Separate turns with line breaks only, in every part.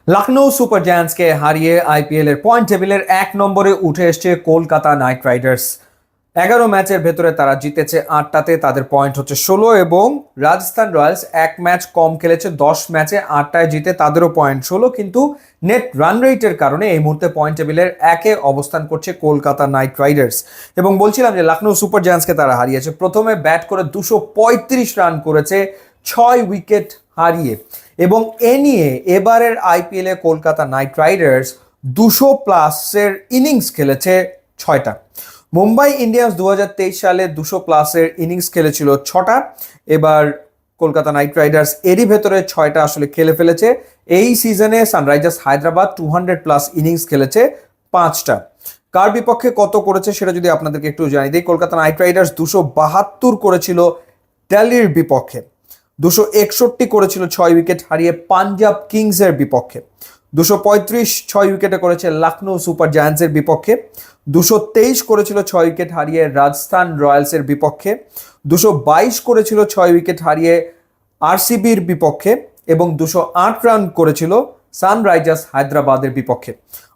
Lucknow super জায়ান্টসকে হারিয়ে IPL এর point টেবিলের 1 নম্বরে উঠে এসছে কলকাতা নাইট রাইডার্স। 11 ম্যাচের ভেতরে তারা জিতেছে 8টাতে, তাদের পয়েন্ট হচ্ছে 16, এবং রাজস্থান রয়্যালস 1 ম্যাচ কম খেলেছে, 10 ম্যাচে 8টায় জিতে তাদেরও পয়েন্ট 16, কিন্তু নেট রান রেটের কারণে এই মুহূর্তে পয়েন্ট টেবিলের 1-এ অবস্থান করছে কলকাতা নাইট রাইডার্স। এবং বলছিলাম যে লখনৌ সুপার জায়ান্টসকে তারা হারিয়েছে। প্রথমে ব্যাট করে 235 রান করেছে 6 উইকেট হারিয়ে, এবং এ নিয়ে এবারের আইপিএলে কলকাতা নাইট রাইডার্স 200+ ইনিংস খেলেছে 6টা। মুম্বাই ইন্ডিয়ান্স 2023 সালে 200+ ইনিংস খেলেছিল 6টা। এবার কলকাতা নাইট রাইডার্স এরই ভেতরে 6টা আসলে খেলে ফেলেছে। এই সিজনে সানরাইজার্স হায়দ্রাবাদ 200+ ইনিংস খেলেছে 5টা। কার বিপক্ষে কত করেছে সেটা যদি আপনাদেরকে একটু জানিয়ে দিই। কলকাতা নাইট রাইডার্স 272 করেছিল দিল্লির বিপক্ষে, 261 করেছিল 6 উইকেট হারিয়ে পাঞ্জাব কিংসের বিপক্ষে, 235 6 উইকেটে করেছে লখনৌ সুপার জায়ান্টসের বিপক্ষে, 223 করেছিল 6 উইকেট হারিয়ে রাজস্থান রয়্যালসের বিপক্ষে, 222 করেছিল 6 উইকেট হারিয়ে আরসিবির বিপক্ষে, এবং 208 রান করেছিল সানরাইজার্স হায়দ্রাবাদের বিপক্ষে।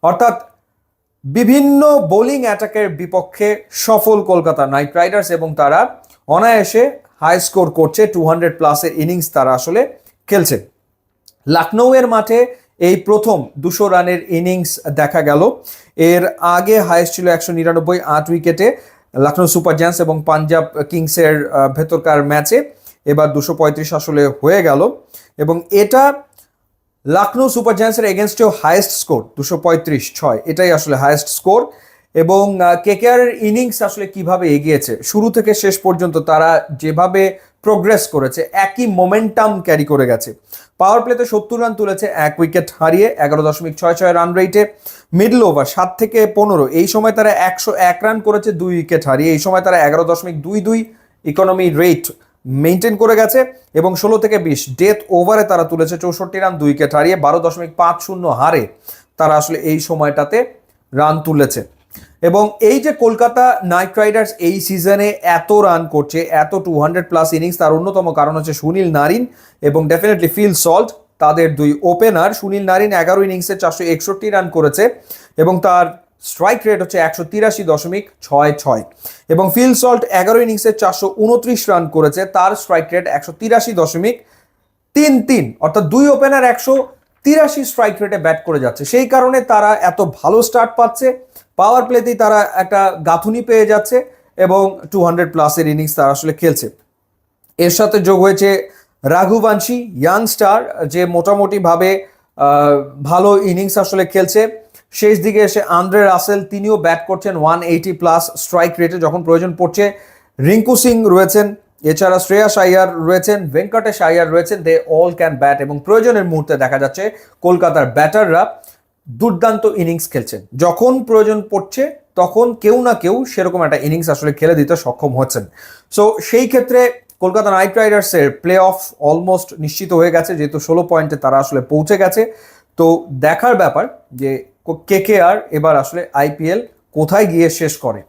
অর্থাৎ বিভিন্ন বোলিং অ্যাটাকের বিপক্ষে সফল কলকাতা নাইট রাইডার্স, এবং তারা অনায়াসে হাই স্কোর করছে। 200+ ইনিংস তারা আসলে খেলছে। লখনৌয়ের মাঠে এই প্রথম 200 রানের ইনিংস দেখা গেল। এর আগে হাইস্ট ছিল 199 8 উইকেটে লখনৌ সুপার জায়ান্টস এবং পাঞ্জাব কিংসের ভেতরকার ম্যাচে। এবার 235 আসলে হয়ে গেল, এবং এটা লখনৌ সুপার জায়ান্টসের এগেনস্টেও হাইয়েস্ট স্কোর 235 6, এটাই আসলে হাইয়েস্ট স্কোর। এবং কেকেআরের ইনিংস আসলে কিভাবে এগিয়েছে শুরু থেকে শেষ পর্যন্ত, তারা যেভাবে প্রোগ্রেস করেছে একই মোমেন্টাম ক্যারি করে গেছে। পাওয়ার প্লেতে 70 রান তুলেছে 1 উইকেট হারিয়ে 11.66 রান রেটে। মিডল ওভার 7 থেকে 15, এই সময় তারা 101 রান করেছে 2 উইকেট হারিয়ে। এই সময় তারা 11.22 ইকোনমি রেট মেনটেন করে গেছে। এবং 16 থেকে 20 ডেথ ওভারে তারা তুলেছে 64 রান 2 উইকেট হারিয়ে 12.50 হারে তারা আসলে এই সময়টাতে রান তুলেছে। এবং এই যে কলকাতা নাইট রাইডার্স এই সিজনে এত রান করছে, এত 200+ ইনিংস, তার অন্যতম কারণ হচ্ছে সুনীল নারিন এবং ডেফিনেটলি ফিল সল্ট, তাদের দুই ওপেনার। সুনীল নারিন 11 ইনিংসে 461 রান করেছে, এবং তার স্ট্রাইক রেট হচ্ছে 183.66, এবং ফিল সল্ট 11 ইনিংসে 429 রান করেছে, তার স্ট্রাইক রেট 183.33। অর্থাৎ দুই ওপেনার 183 স্ট্রাইক রেটে ব্যাট করে যাচ্ছে। সেই কারণে তারা এত ভালো স্টার্ট পাচ্ছে। পাওয়ার প্লেতেই তারা একটা গাঁথুনি পেয়ে যাচ্ছে, এবং 200+ ইনিংস তারা আসলে খেলছে। এর সাথে যোগ হয়েছে রাঘুবংশী, ইয়াংস্টার, যে মোটামুটিভাবে ভালো ইনিংস আসলে খেলছে। শেষ দিকে এসে আন্দ্রে রাসেল, তিনিও ব্যাট করছেন 180+ স্ট্রাইক রেটে যখন প্রয়োজন পড়ছে। রিঙ্কু সিং রয়েছেন, এছাড়া শ্রেয়াস আইয়ার রয়েছেন, ভেঙ্কটেশ আইয়ার রয়েছেন। দে অল ক্যান ব্যাট, এবং প্রয়োজনের মুহূর্তে দেখা যাচ্ছে কলকাতার ব্যাটাররা দুর্দান্ত ইনিংস খেলছেন। যখন প্রয়োজন পড়ছে তখন কেউ না কেউ সেরকম একটা ইনিংস আসলে খেলে দিতে সক্ষম হচ্ছেন। সো সেই ক্ষেত্রে কলকাতা নাইট রাইডার্সের প্লে অফ অলমোস্ট নিশ্চিত হয়ে গেছে, যেহেতু 16 পয়েন্টে তারা আসলে পৌঁছে গেছে। তো দেখার ব্যাপার যে কেকেআর এবার আসলে আইপিএল কোথায় গিয়ে শেষ করে।